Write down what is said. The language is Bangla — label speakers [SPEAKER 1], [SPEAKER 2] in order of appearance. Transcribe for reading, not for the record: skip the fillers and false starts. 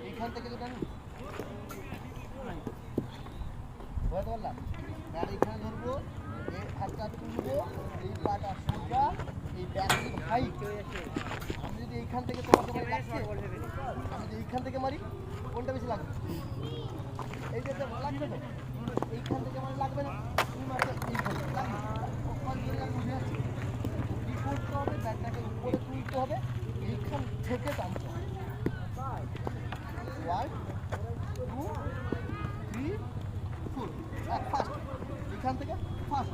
[SPEAKER 1] এইখান থেকে যদি আমি বুঝতে পারলাম, আর এইখানে ধরবো, এই হাতটা তুলবো, এই পাটা সোজা, এই ব্যাকটি হাইট। আমি যদি এইখান থেকে তোমাকে মারি, আমি যদি এইখান থেকে মারি, কোনটা বেশি লাগবে? এই যে লাগবে তো, এইখান থেকে মানে লাগবে না, তুমি মারতে এইখান থেকে লাগবে। বুঝে যাচ্ছি, কী করতে হবে? ব্যাটটাকে উপরে তুলতে হবে, এইখান থেকে টানতে হবে। 1 2 3 4, ফার্স্ট, এখান থেকে ফার্স্ট।